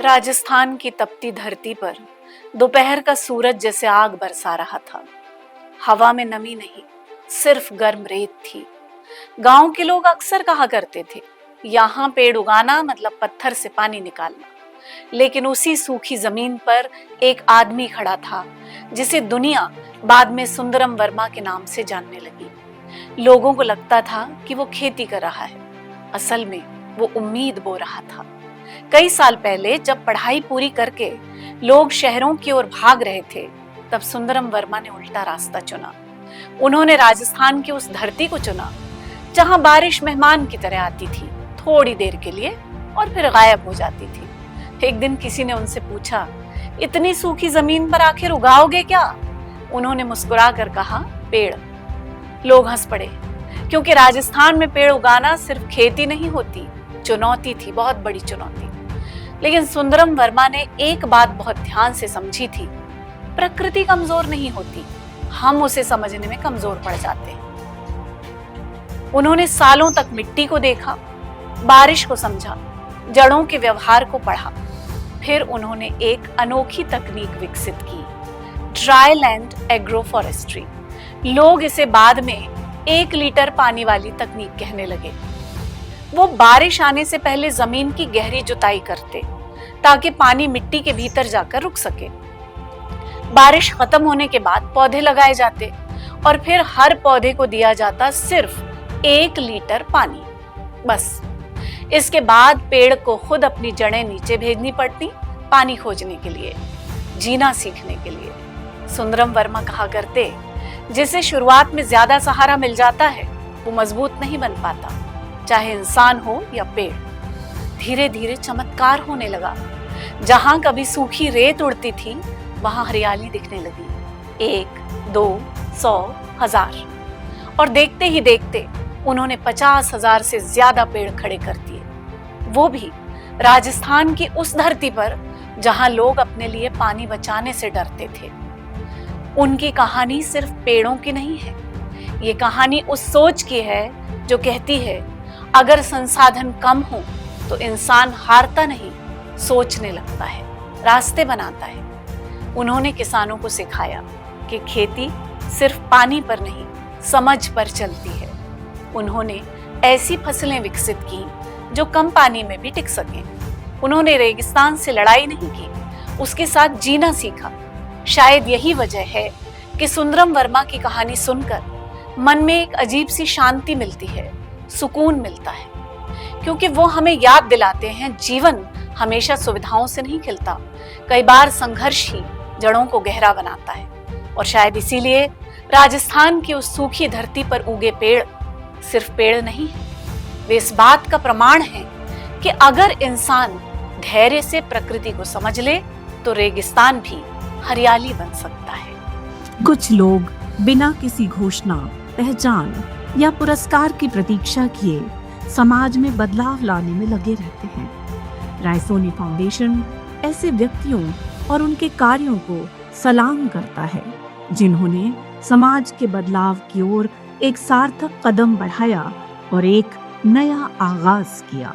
राजस्थान की तपती धरती पर दोपहर का सूरज जैसे आग बरसा रहा था। हवा में नमी नहीं, सिर्फ गर्म रेत थी। गांव के लोग अक्सर कहा करते थे, यहाँ पेड़ उगाना मतलब पत्थर से पानी निकालना। लेकिन उसी सूखी जमीन पर एक आदमी खड़ा था, जिसे दुनिया बाद में सुंदरम वर्मा के नाम से जानने लगी। लोगों को लगता था कि वो खेती कर रहा है, असल में वो उम्मीद बो रहा था। कई साल पहले जब पढ़ाई पूरी करके लोग शहरों की ओर भाग रहे थे, तब सुंदरम वर्मा ने उल्टा रास्ता चुना। उन्होंने राजस्थान की उस धरती को चुना जहां बारिश मेहमान की तरह आती थी, थोड़ी देर के लिए और फिर गायब हो जाती थी। एक दिन किसी ने उनसे पूछा, इतनी सूखी जमीन पर आखिर उगाओगे क्या? उन्होंने मुस्कुरा कर कहा, पेड़। लोग हंस पड़े, क्योंकि राजस्थान में पेड़ उगाना सिर्फ खेती नहीं होती, चुनौती थी, बहुत बड़ी चुनौती। लेकिन सुंदरम वर्मा ने एक बात बहुत ध्यान से समझी थी, प्रकृति कमजोर नहीं होती, हम उसे समझने में कमजोर पड़ जाते हैं। उन्होंने सालों तक मिट्टी को देखा, बारिश को समझा, जड़ों के व्यवहार को पढ़ा। फिर उन्होंने एक अनोखी तकनीक विकसित की, ड्राई लैंड एग्रोफॉरेस्ट्री। लोग इसे बाद में 1 लीटर पानी वाली तकनीक कहने लगे। वो बारिश आने से पहले जमीन की गहरी जुताई करते, ताकि पानी मिट्टी के भीतर जाकर रुक सके। बारिश खत्म होने के बाद पौधे लगाए जाते और फिर हर पौधे को दिया जाता सिर्फ 1 लीटर पानी, बस। इसके बाद पेड़ को खुद अपनी जड़ें नीचे भेजनी पड़ती, पानी खोजने के लिए, जीना सीखने के लिए। सुंदरम वर्मा कहा करते, जिसे शुरुआत में ज्यादा सहारा मिल जाता है, वो मजबूत नहीं बन पाता, चाहे इंसान हो या पेड़। धीरे धीरे चमत्कार होने लगा। जहां कभी सूखी रेत उड़ती थी, वहां हरियाली दिखने लगी। 1, 2, 100, 1000 और देखते ही देखते उन्होंने 50,000 से ज्यादा पेड़ खड़े कर दिए, वो भी राजस्थान की उस धरती पर जहां लोग अपने लिए पानी बचाने से डरते थे। उनकी कहानी सिर्फ पेड़ों की नहीं है, ये कहानी उस सोच की है जो कहती है, अगर संसाधन कम हो तो इंसान हारता नहीं, सोचने लगता है, रास्ते बनाता है। उन्होंने किसानों को सिखाया कि खेती सिर्फ पानी पर नहीं, समझ पर चलती है। उन्होंने ऐसी फसलें विकसित की जो कम पानी में भी टिक सकें। उन्होंने रेगिस्तान से लड़ाई नहीं की, उसके साथ जीना सीखा। शायद यही वजह है कि सुंदरम वर्मा की कहानी सुनकर मन में एक अजीब सी शांति मिलती है, सुकून मिलता है, क्योंकि वो हमें याद दिलाते हैं, जीवन हमेशा सुविधाओं से नहीं खिलता, कई बार संघर्ष ही जड़ों को गहरा बनाता है। और शायद इसीलिए राजस्थान की उस सूखी धरती पर उगे पेड़ सिर्फ पेड़ नहीं है, वे इस बात का प्रमाण है कि अगर इंसान धैर्य से प्रकृति को समझ ले तो रेगिस्तान भी हरियाली बन सकता है। कुछ लोग बिना किसी घोषणा, पहचान या पुरस्कार की प्रतीक्षा किए समाज में बदलाव लाने में लगे रहते हैं। रायसोनी फाउंडेशन ऐसे व्यक्तियों और उनके कार्यों को सलाम करता है, जिन्होंने समाज के बदलाव की ओर एक सार्थक कदम बढ़ाया और एक नया आगाज किया।